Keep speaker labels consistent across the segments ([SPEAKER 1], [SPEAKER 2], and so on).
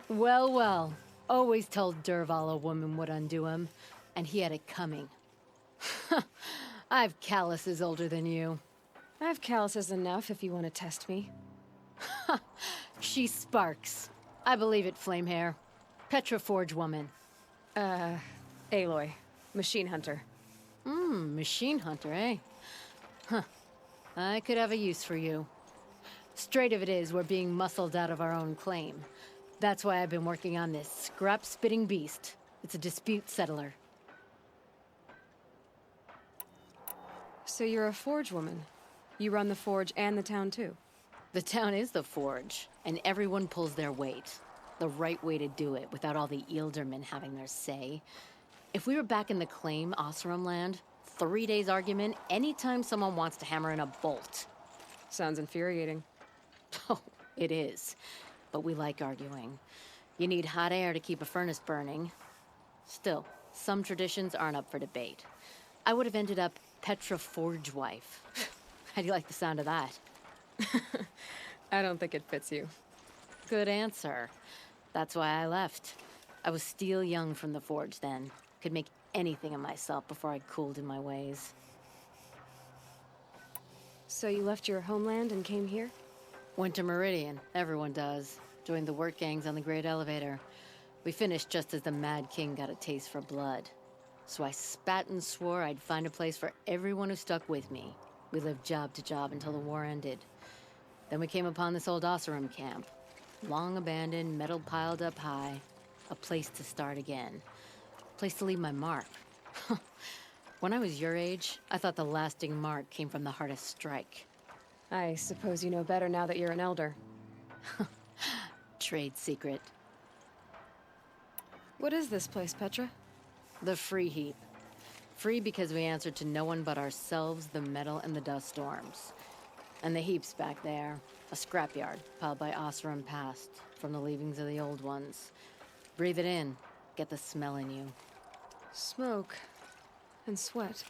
[SPEAKER 1] Well, well. Always told Derval a woman would undo him, and he had it coming. I've calluses older than you.
[SPEAKER 2] I have calluses enough if you want to test me.
[SPEAKER 1] She sparks. I believe it, Flamehair. Petra Forge woman.
[SPEAKER 2] Aloy. Machine hunter.
[SPEAKER 1] Machine hunter, eh? Huh. I could have a use for you. Straight of it is, we're being muscled out of our own claim. That's why I've been working on this scrap-spitting beast. It's a dispute settler.
[SPEAKER 2] So you're a forge woman. You run the forge and the town too.
[SPEAKER 1] The town is the forge, and everyone pulls their weight. The right way to do it, without all the Eildermen having their say. If we were back in the claim, Oseram land, 3 days argument anytime someone wants to hammer in a bolt.
[SPEAKER 2] Sounds infuriating.
[SPEAKER 1] Oh, it is. But we like arguing. You need hot air to keep a furnace burning. Still, some traditions aren't up for debate. I would have ended up Petra Forge wife. How do you like the sound of that?
[SPEAKER 2] I don't think it fits you.
[SPEAKER 1] Good answer. That's why I left. I was steel young from the forge then. Could make anything of myself before I cooled in my ways.
[SPEAKER 2] So you left your homeland and came here?
[SPEAKER 1] Went to Meridian. Everyone does. Joined the work gangs on the Great Elevator. We finished just as the Mad King got a taste for blood. So I spat and swore I'd find a place for everyone who stuck with me. We lived job to job until the war ended. Then we came upon this old Oseram camp. Long abandoned, metal piled up high. A place to start again. A place to leave my mark. When I was your age, I thought the lasting mark came from the hardest strike.
[SPEAKER 2] I suppose you know better now that you're an elder.
[SPEAKER 1] Trade secret.
[SPEAKER 2] What is this place, Petra?
[SPEAKER 1] The Free Heap. Free because we answer to no one but ourselves, the metal, and the dust storms. And the heap's back there. A scrapyard piled by Oseram past, from the leavings of the old ones. Breathe it in. Get the smell in you.
[SPEAKER 2] Smoke. And sweat.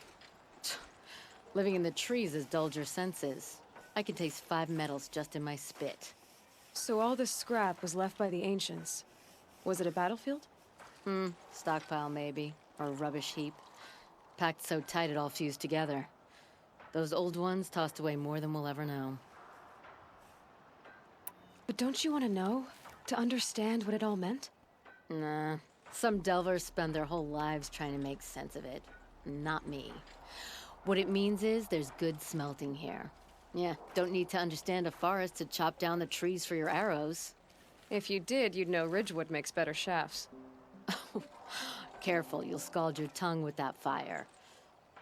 [SPEAKER 1] Living in the trees has dulled your senses. I can taste 5 metals just in my spit.
[SPEAKER 2] So all this scrap was left by the ancients. Was it a battlefield?
[SPEAKER 1] Stockpile maybe, or a rubbish heap. Packed so tight it all fused together. Those old ones tossed away more than we'll ever know.
[SPEAKER 2] But don't you want to know? To understand what it all meant?
[SPEAKER 1] Nah. Some delvers spend their whole lives trying to make sense of it. Not me. What it means is there's good smelting here. Yeah, don't need to understand a forest to chop down the trees for your arrows.
[SPEAKER 2] If you did, you'd know Ridgewood makes better shafts.
[SPEAKER 1] Careful, you'll scald your tongue with that fire.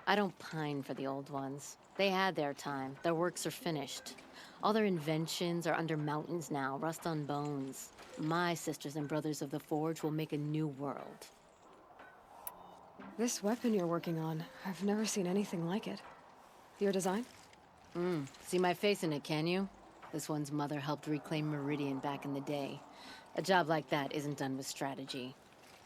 [SPEAKER 1] I don't pine for the old ones. They had their time. Their works are finished. All their inventions are under mountains now, rust on bones. My sisters and brothers of the Forge will make a new world.
[SPEAKER 2] This weapon you're working on, I've never seen anything like it. Your design?
[SPEAKER 1] See my face in it, can you? This one's mother helped reclaim Meridian back in the day. A job like that isn't done with strategy.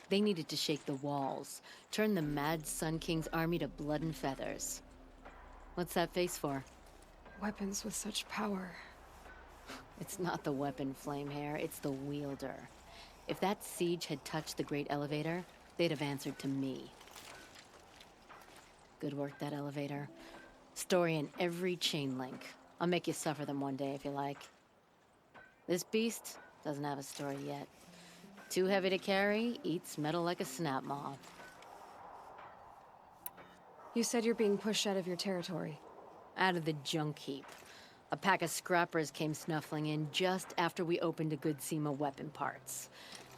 [SPEAKER 1] They needed to shake the walls, turn the mad Sun King's army to blood and feathers. What's that face for?
[SPEAKER 2] Weapons with such power.
[SPEAKER 1] It's not the weapon, Flamehair, it's the wielder. If that siege had touched the Great Elevator, they'd have answered to me. Good work, that elevator. Story in every chain link. I'll make you suffer them one day if you like. This beast doesn't have a story yet. Too heavy to carry, eats metal like a snap moth.
[SPEAKER 2] You said you're being pushed out of your territory.
[SPEAKER 1] Out of the junk heap. A pack of scrappers came snuffling in just after we opened a good seam of weapon parts.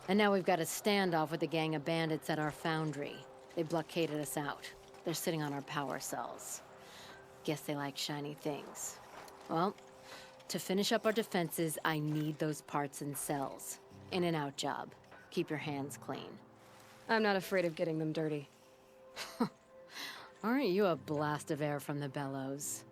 [SPEAKER 1] And now we've got a standoff with a gang of bandits at our foundry. They blockaded us out. They're sitting on our power cells. Guess they like shiny things. Well, to finish up our defenses, I need those parts and cells. In and out job. Keep your hands clean.
[SPEAKER 2] I'm not afraid of getting them dirty.
[SPEAKER 1] Aren't you a blast of air from the bellows?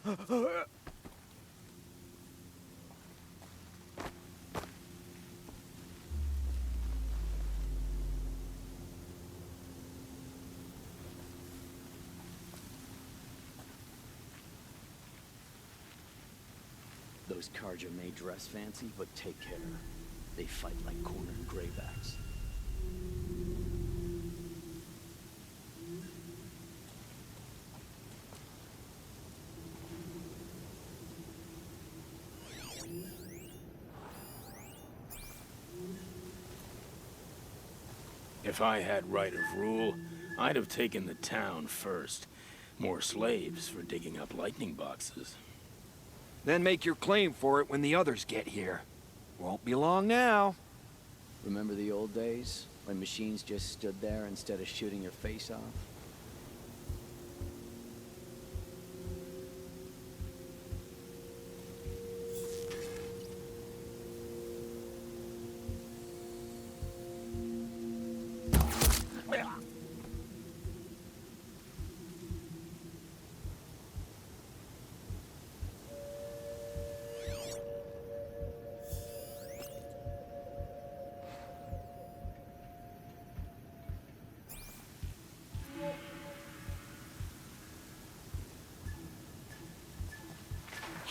[SPEAKER 3] Those Carja may dress fancy, but take care. They fight like cornered graybacks.
[SPEAKER 4] If I had right of rule, I'd have taken the town first. More slaves for digging up lightning boxes.
[SPEAKER 5] Then make your claim for it when the others get here. Won't be long now.
[SPEAKER 3] Remember the old days, when machines just stood there instead of shooting your face off?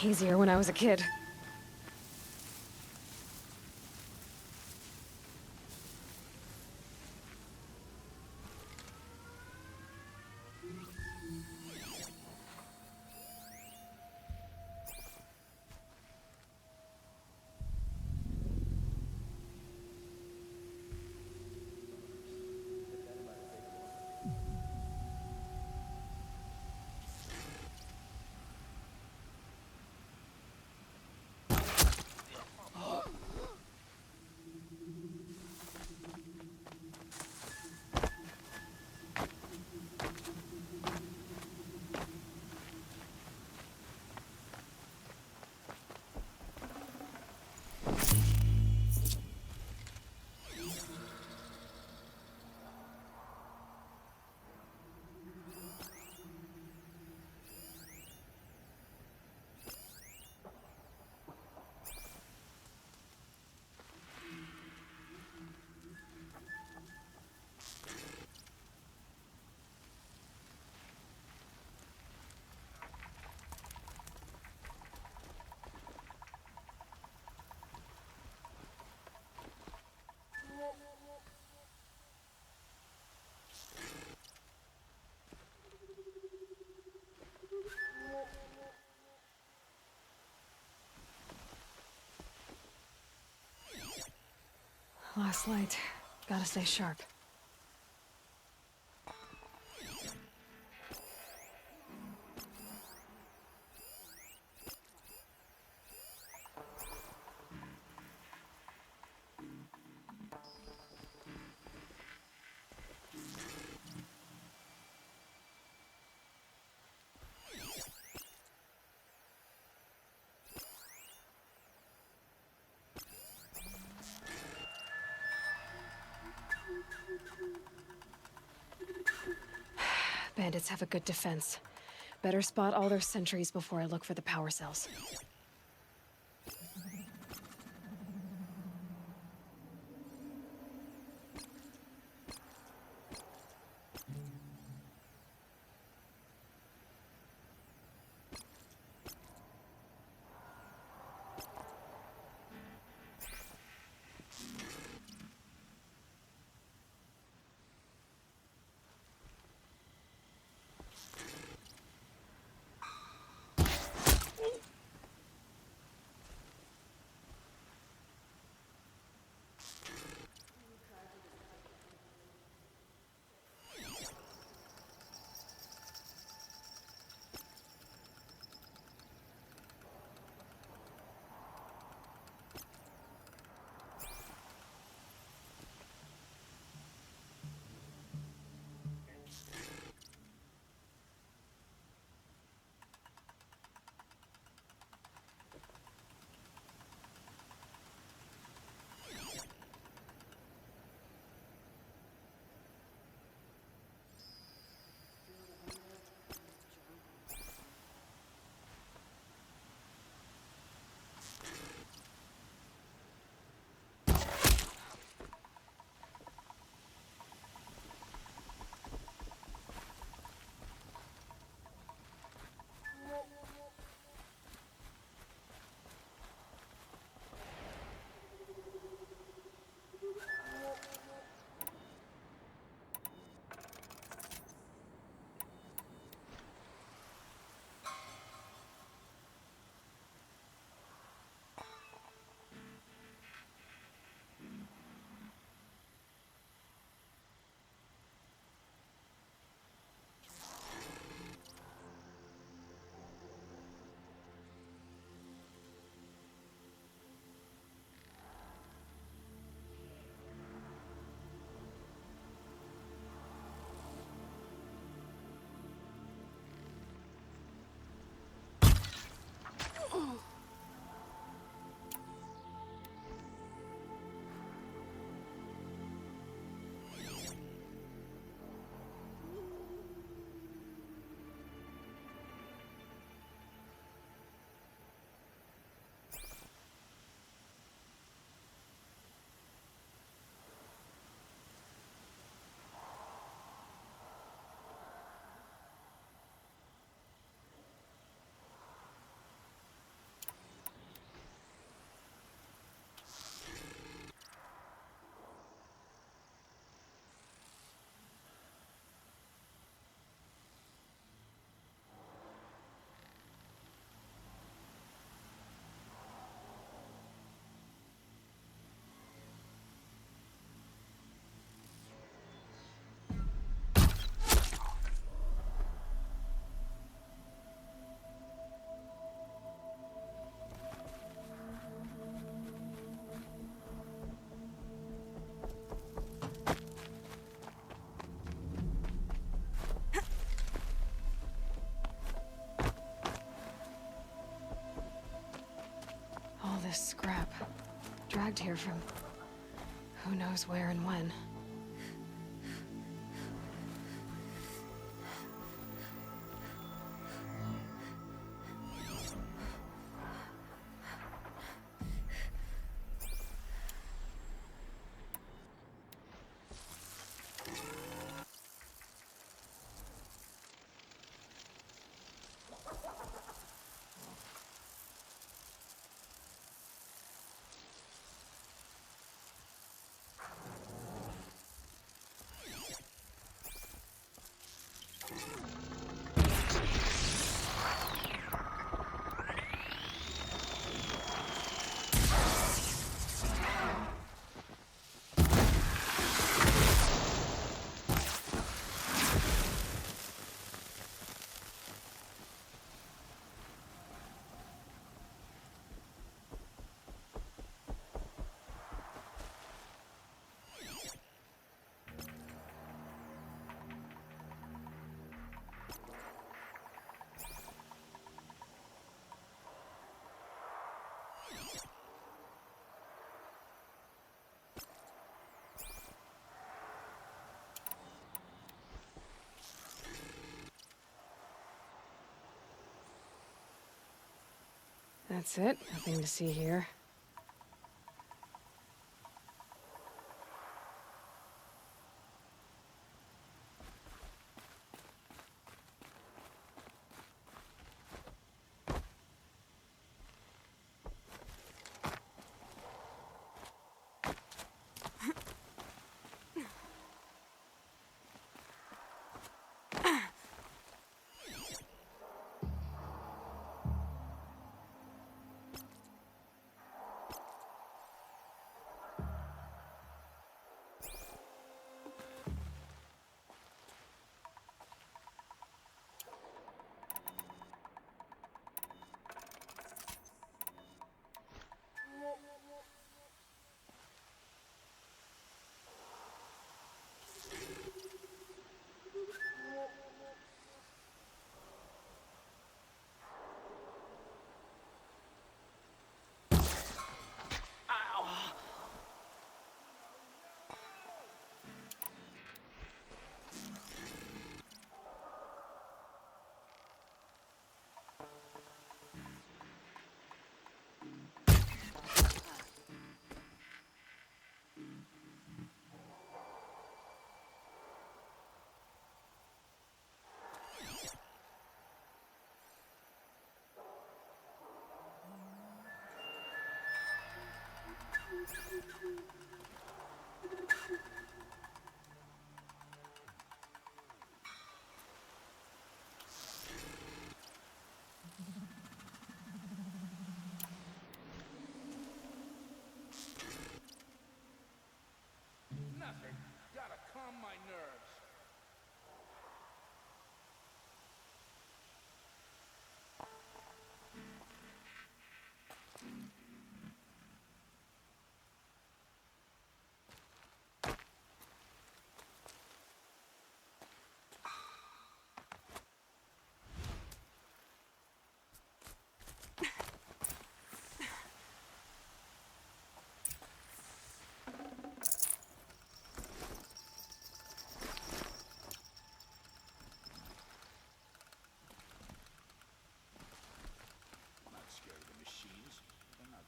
[SPEAKER 2] Easier when I was a kid. Last light. Gotta stay sharp. Bandits have a good defense. Better spot all their sentries before I look for the power cells. this scrap. Dragged here from who knows where and when. That's it. Nothing to see here.
[SPEAKER 6] Nothing. Gotta calm my nerves.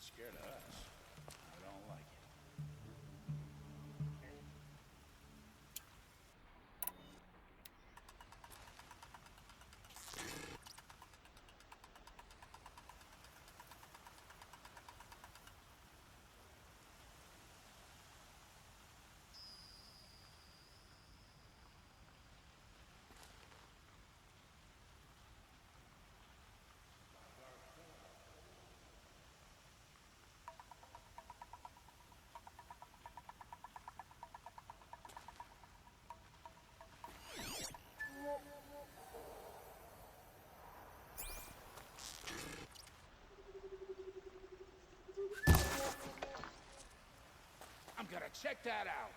[SPEAKER 6] Scared of us. I don't like it. I'm gonna check that out.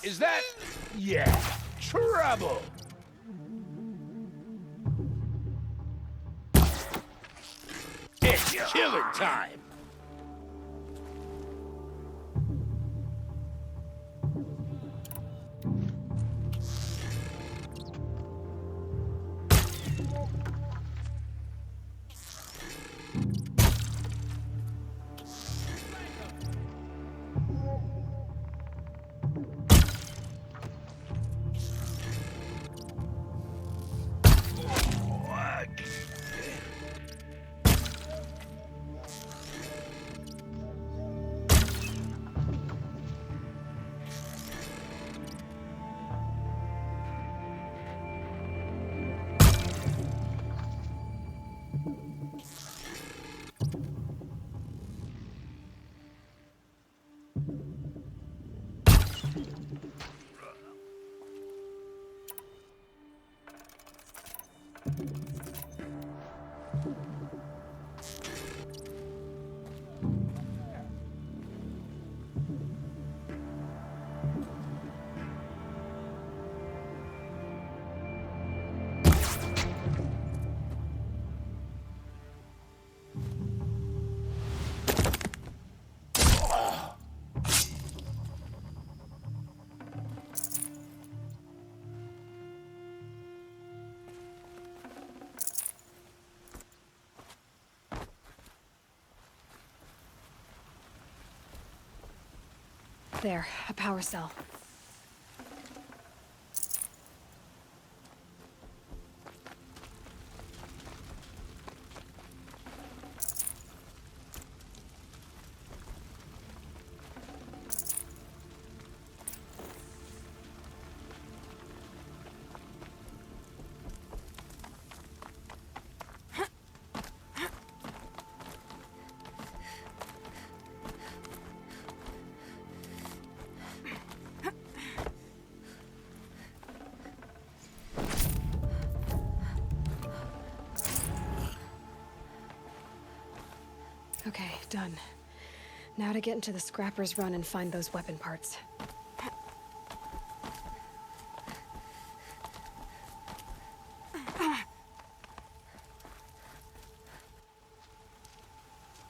[SPEAKER 6] Is that... yeah, trouble! It's killer time!
[SPEAKER 2] There, a power cell. Okay, done. Now to get into the Scrapper's Run and find those weapon parts.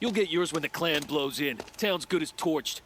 [SPEAKER 5] You'll get yours when the clan blows in. Town's good as torched.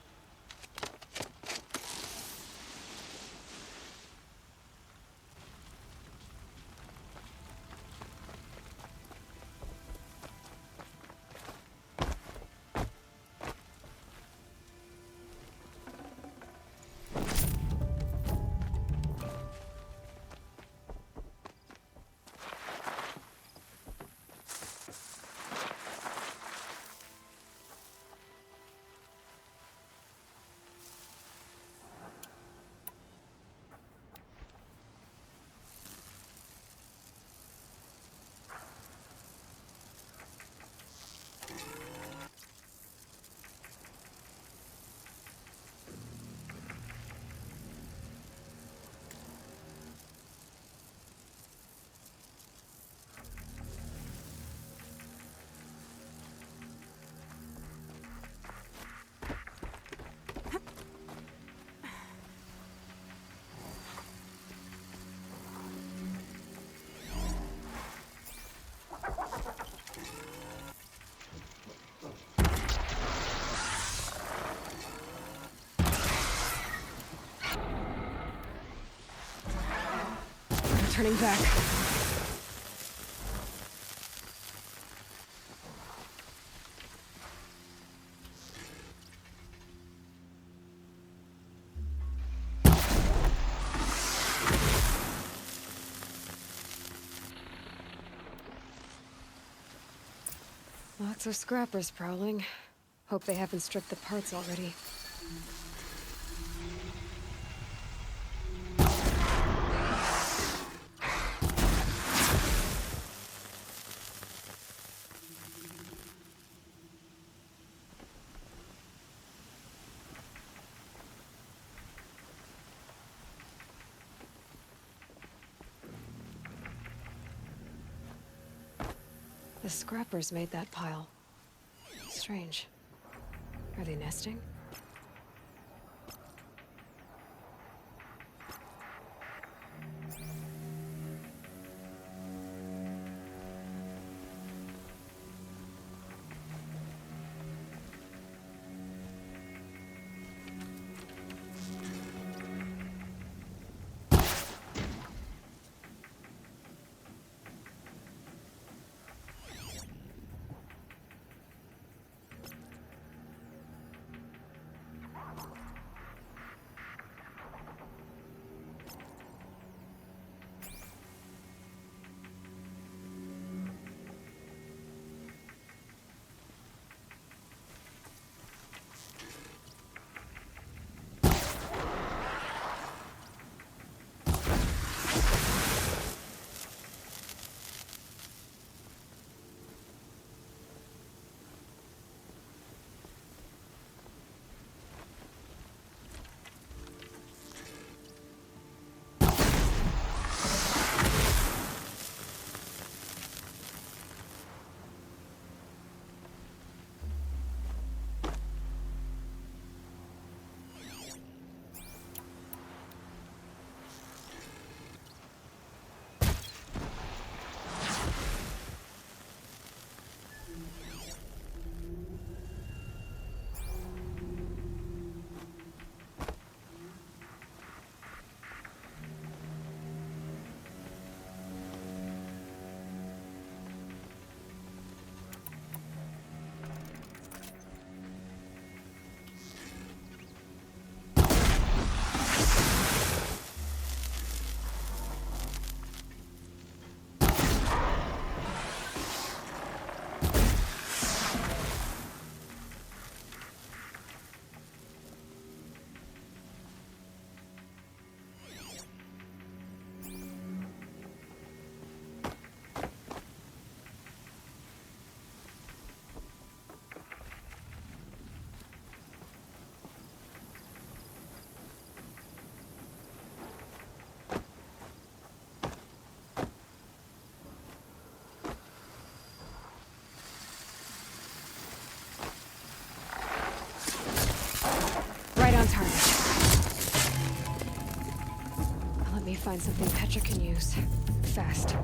[SPEAKER 2] Turning back. Lots of scrappers prowling. Hope they haven't stripped the parts already. The scrappers made that pile. Strange. Are they nesting? Sounds harmless. Let me find something Petra can use. Fast.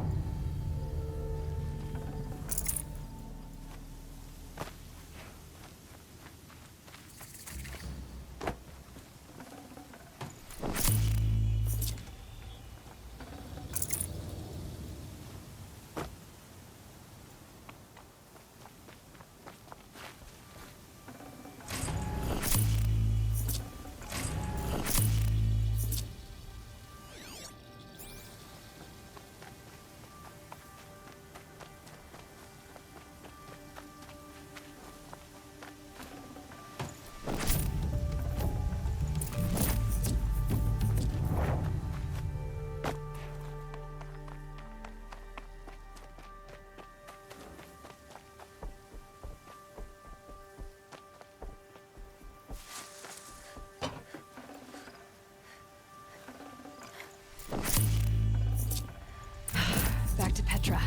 [SPEAKER 2] Back to Petra.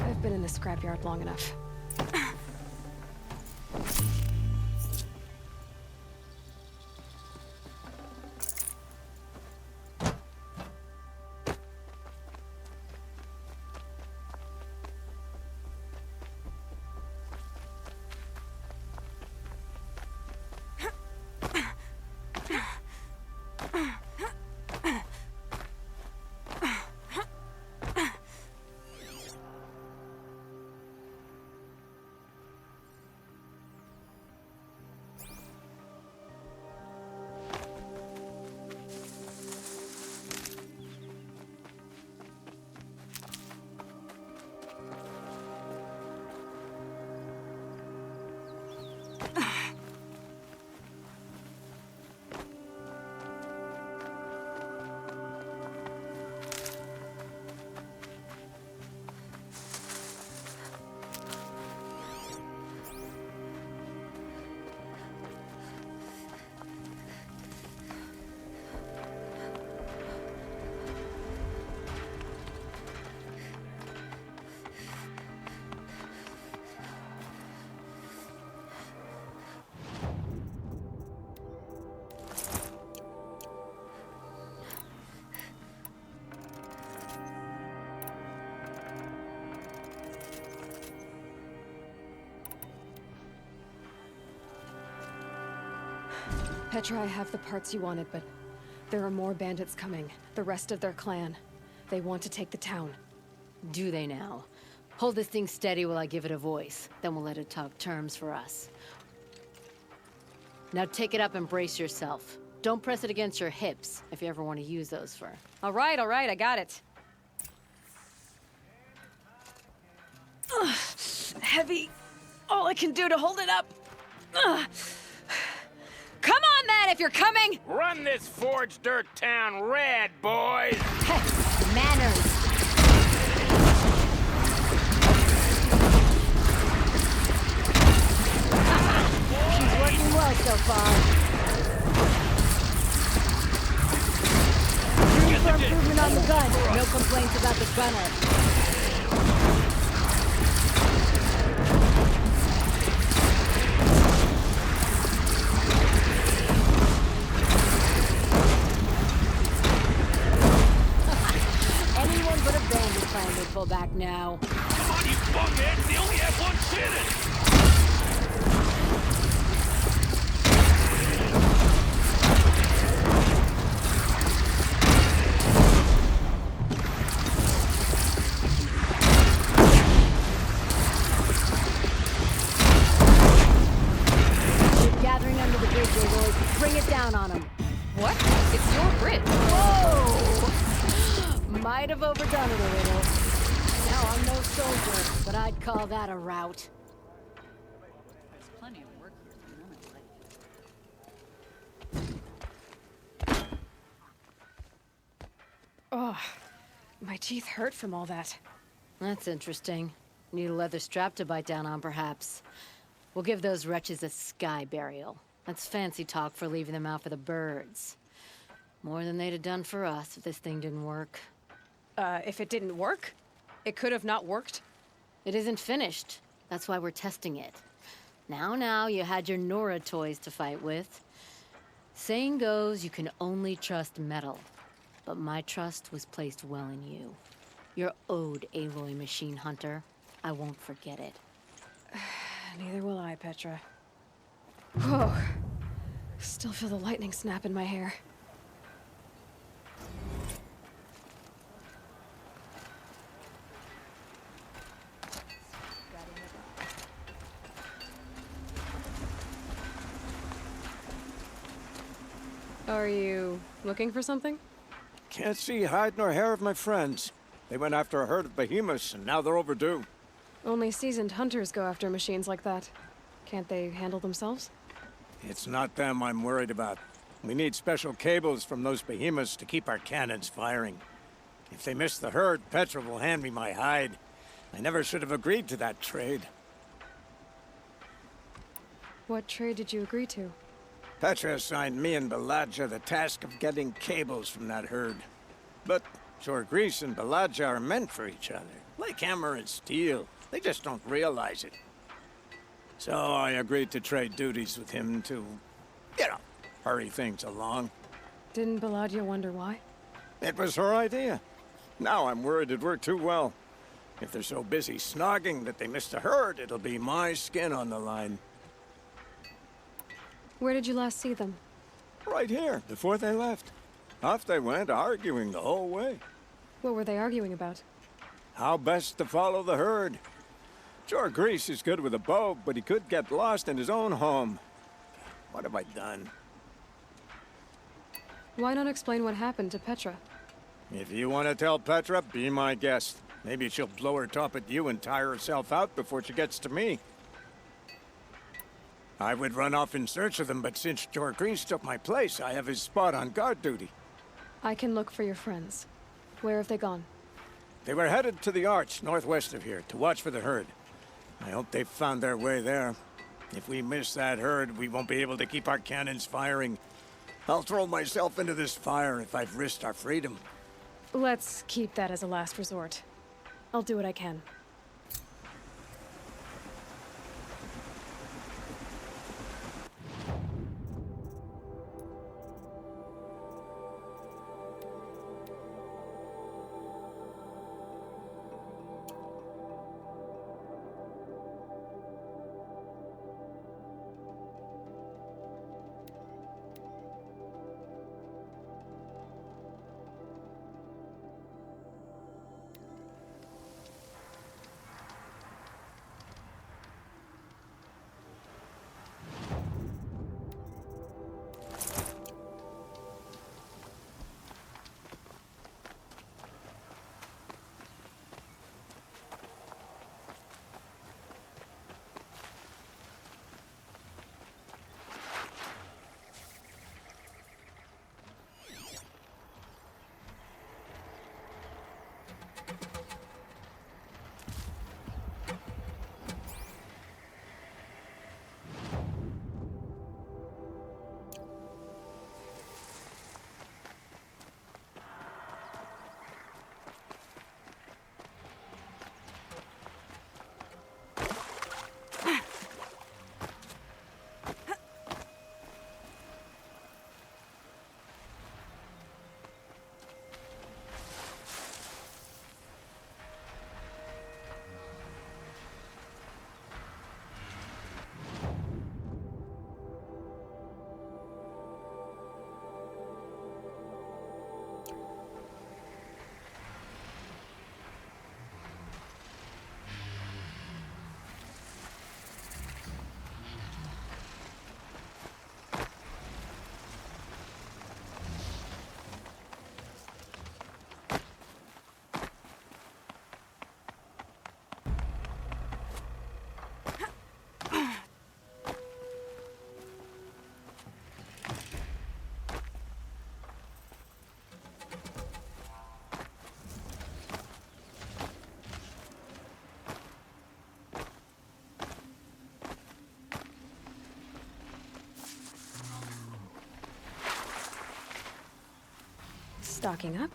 [SPEAKER 2] I've been in the scrapyard long enough. Petra, I have the parts you wanted, but there are more bandits coming. The rest of their clan. They want to take the town.
[SPEAKER 1] Do they now? Hold this thing steady while I give it a voice. Then we'll let it talk terms for us. Now take it up and brace yourself. Don't press it against your hips, if you ever want to use those for...
[SPEAKER 2] All right, I got it. Ugh, heavy. All I can do to hold it up. Ugh. Come on, then, if you're coming!
[SPEAKER 4] Run this forge dirt town red, boys!
[SPEAKER 1] Manners! She's working well so far. Room for improvement on the gun. No complaints about the gunner. Pull back now.
[SPEAKER 4] Come on, you fuckheads! They only have one cannon!
[SPEAKER 1] We're gathering under the bridge, Aloy. Bring it down on them.
[SPEAKER 2] What? It's your bridge.
[SPEAKER 1] Whoa! Might have overdone it a little. Now I'm no soldier, but I'd call that a rout.
[SPEAKER 7] There's plenty of work here.
[SPEAKER 2] Oh, my teeth hurt from all that.
[SPEAKER 1] That's interesting. Need a leather strap to bite down on, perhaps. We'll give those wretches a sky burial. That's fancy talk for leaving them out for the birds. More than they'd have done for us if this thing didn't work.
[SPEAKER 2] If it didn't work? It could have not worked?
[SPEAKER 1] It isn't finished. That's why we're testing it. Now, you had your Nora toys to fight with. Saying goes, you can only trust metal. But my trust was placed well in you. You're owed, Aloy machine hunter. I won't forget it.
[SPEAKER 2] Neither will I, Petra. Whoa. Still feel the lightning snap in my hair. Are you looking for something?
[SPEAKER 8] Can't see hide nor hair of my friends. They went after a herd of behemoths, and now they're overdue.
[SPEAKER 2] Only seasoned hunters go after machines like that. Can't they handle themselves?
[SPEAKER 8] It's not them I'm worried about. We need special cables from those behemoths to keep our cannons firing. If they miss the herd, Petra will hand me my hide. I never should have agreed to that trade.
[SPEAKER 2] What trade did you agree to?
[SPEAKER 8] Petra assigned me and Baladja the task of getting cables from that herd. But Jorgris and Baladja are meant for each other, like hammer and steel. They just don't realize it. So I agreed to trade duties with him to, hurry things along.
[SPEAKER 2] Didn't Baladja wonder why?
[SPEAKER 8] It was her idea. Now I'm worried it worked too well. If they're so busy snogging that they miss the herd, it'll be my skin on the line.
[SPEAKER 2] Where did you last see them?
[SPEAKER 8] Right here, before they left. Off they went, arguing the whole way.
[SPEAKER 2] What were they arguing about?
[SPEAKER 8] How best to follow the herd. Jorgris is good with a bow, but he could get lost in his own home. What have I done?
[SPEAKER 2] Why not explain what happened to Petra?
[SPEAKER 8] If you want to tell Petra, be my guest. Maybe she'll blow her top at you and tire herself out before she gets to me. I would run off in search of them, but since Jorgris took my place, I have his spot on guard duty.
[SPEAKER 2] I can look for your friends. Where have they gone?
[SPEAKER 8] They were headed to the arch northwest of here to watch for the herd. I hope they've found their way there. If we miss that herd, we won't be able to keep our cannons firing. I'll throw myself into this fire if I've risked our freedom.
[SPEAKER 2] Let's keep that as a last resort. I'll do what I can. Stocking up.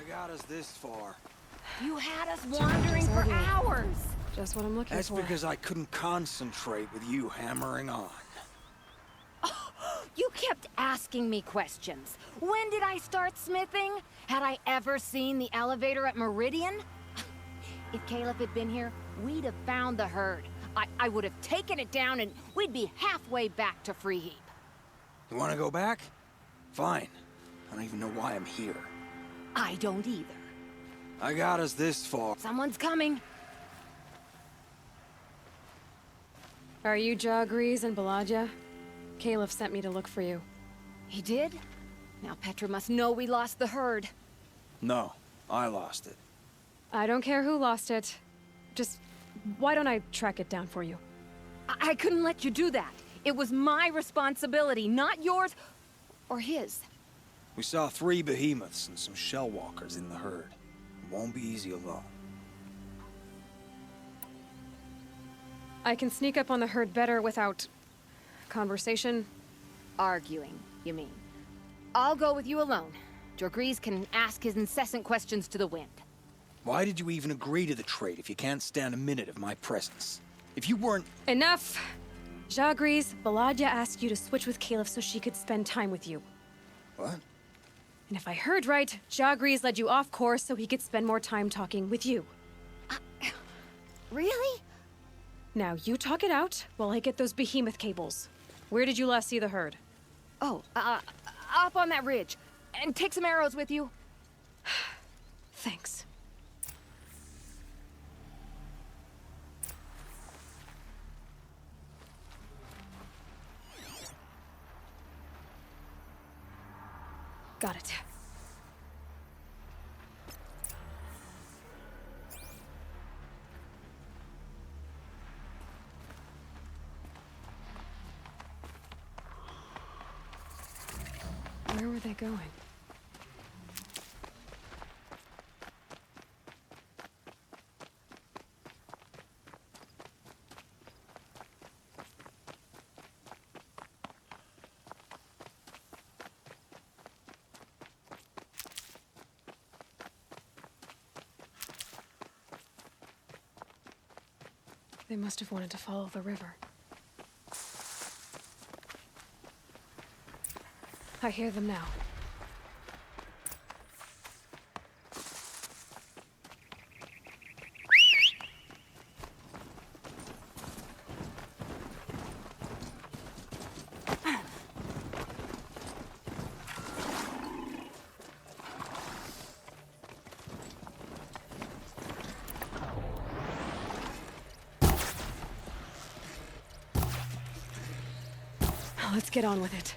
[SPEAKER 5] I got us this far.
[SPEAKER 2] You had us wandering for hours.
[SPEAKER 9] Just what I'm looking
[SPEAKER 5] That's
[SPEAKER 9] for.
[SPEAKER 5] because I couldn't concentrate with you hammering on.
[SPEAKER 2] You kept asking me questions. When did I start smithing? Had I ever seen the elevator at Meridian? If Caleb had been here, we'd have found the herd. I would have taken it down and we'd be halfway back to Free Heap.
[SPEAKER 5] You want to go back? Fine. I don't even know why I'm here.
[SPEAKER 2] I don't either.
[SPEAKER 5] I got us this far.
[SPEAKER 2] Someone's coming.
[SPEAKER 9] Are you Jagrees and Balaja? Caleb sent me to look for you.
[SPEAKER 2] He did? Now Petra must know we lost the herd.
[SPEAKER 5] No, I lost it.
[SPEAKER 9] I don't care who lost it. Just, why don't I track it down for you?
[SPEAKER 2] I couldn't let you do that. It was my responsibility, not yours or his.
[SPEAKER 5] We saw 3 behemoths and some shell walkers in the herd. It won't be easy alone.
[SPEAKER 9] I can sneak up on the herd better without conversation.
[SPEAKER 2] Arguing, you mean? I'll go with you alone. Jagrees can ask his incessant questions to the wind.
[SPEAKER 5] Why did you even agree to the trade if you can't stand a minute of my presence? If you weren't...
[SPEAKER 9] Enough! Jagrees, Balaja asked you to switch with Caleb so she could spend time with you.
[SPEAKER 5] What?
[SPEAKER 9] And if I heard right, Jagrees led you off course so he could spend more time talking with you.
[SPEAKER 2] Really?
[SPEAKER 9] Now, you talk it out while I get those behemoth cables. Where did you last see the herd?
[SPEAKER 2] Oh, up on that ridge. And take some arrows with you.
[SPEAKER 9] Thanks. Got it. Where were they going? They must have wanted to follow the river. I hear them now. Let's get on with it.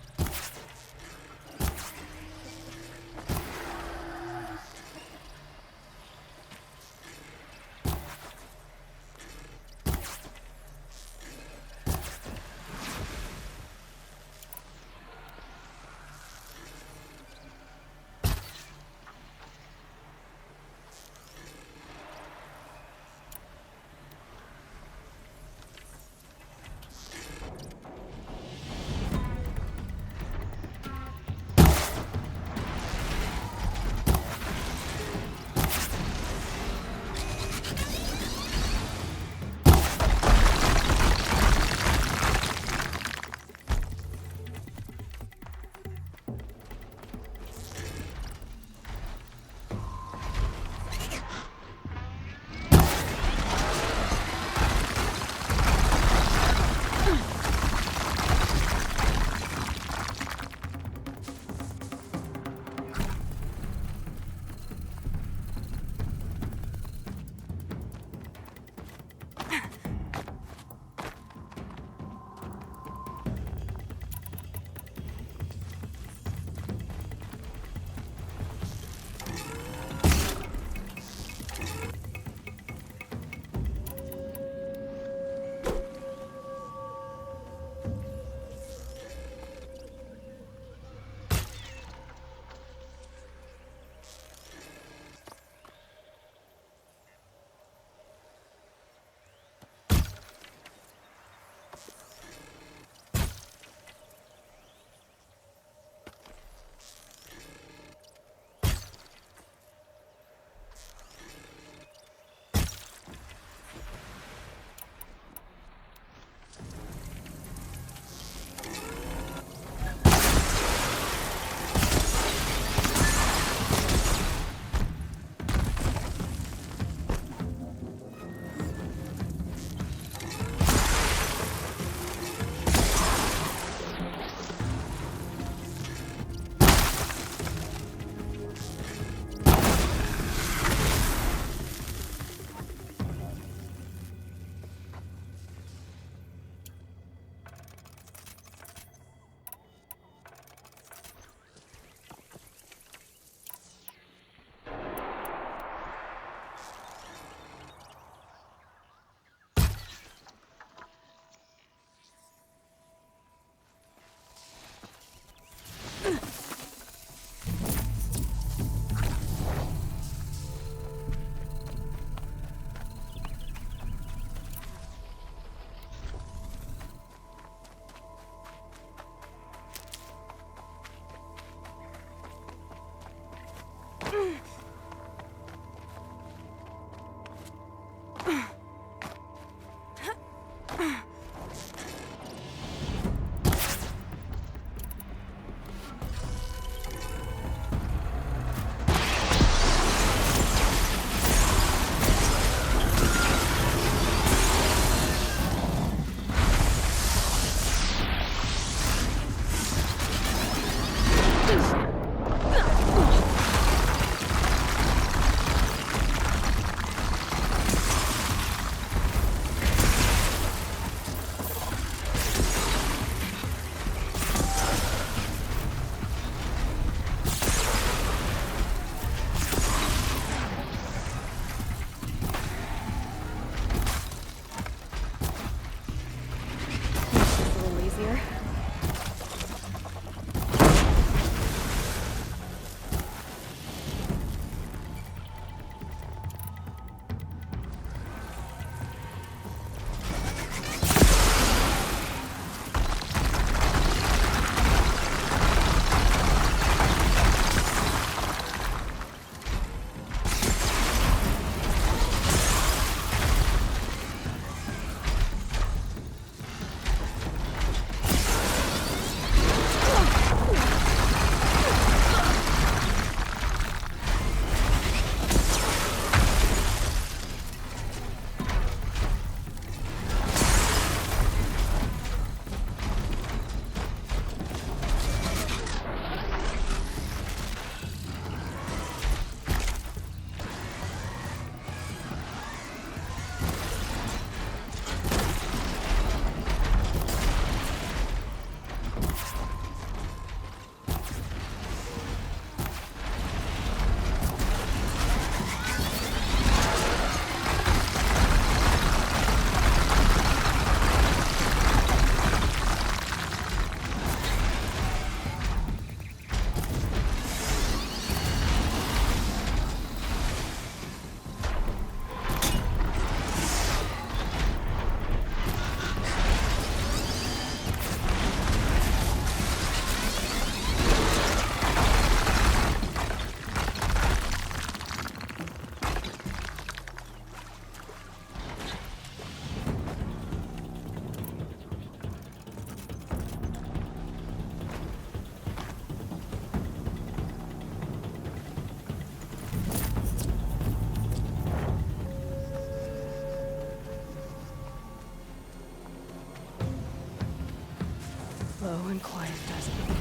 [SPEAKER 9] gone quiet, doesn't it?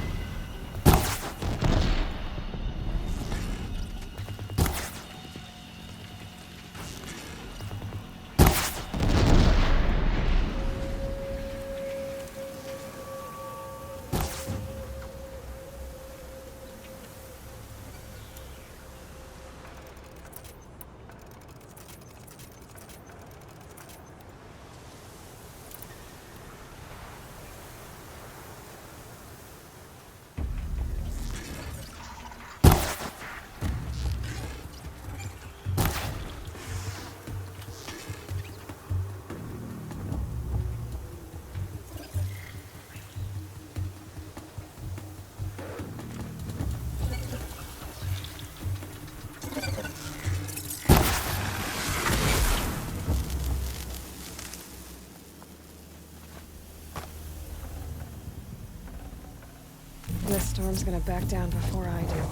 [SPEAKER 9] This storm's gonna back down before I do.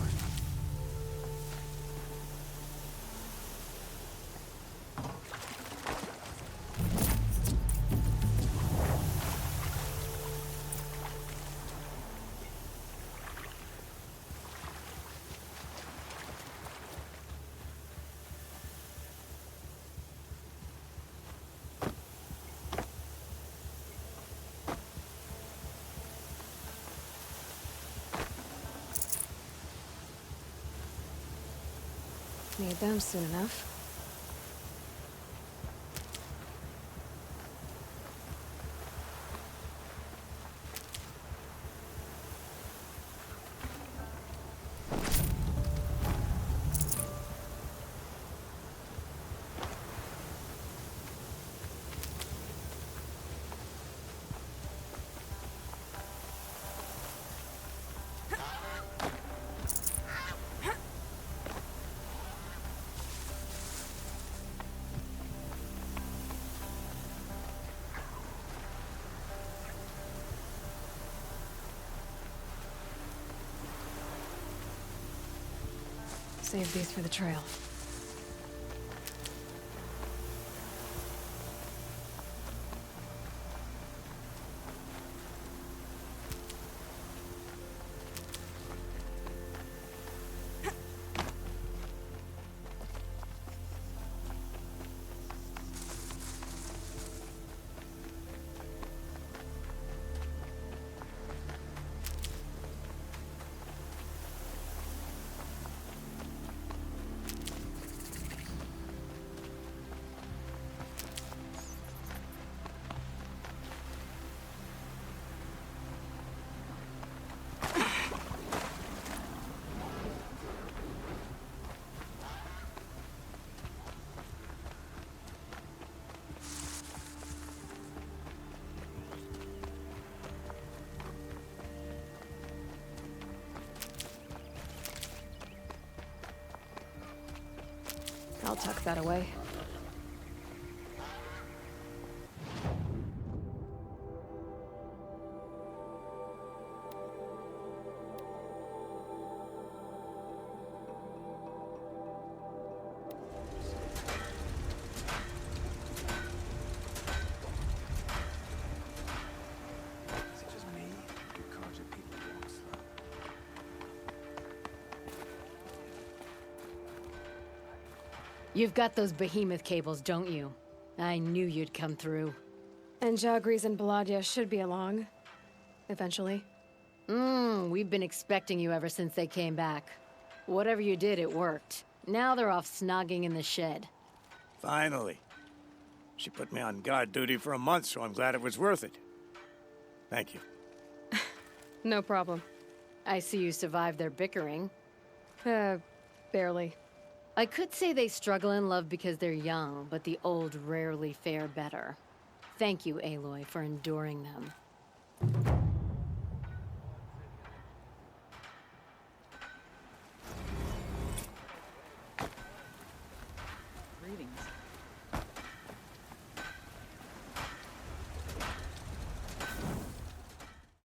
[SPEAKER 9] Need them soon enough. Save these for the trail. I'll tuck that away.
[SPEAKER 1] You've got those Behemoth cables, don't you? I knew you'd come through.
[SPEAKER 9] And Jagris and Baladia should be along. Eventually.
[SPEAKER 1] We've been expecting you ever since they came back. Whatever you did, it worked. Now they're off snogging in the shed.
[SPEAKER 8] Finally. She put me on guard duty for a month, so I'm glad it was worth it. Thank you.
[SPEAKER 9] No problem.
[SPEAKER 1] I see you survived their bickering.
[SPEAKER 9] Barely.
[SPEAKER 1] I could say they struggle in love because they're young, but the old rarely fare better. Thank you, Aloy, for enduring them.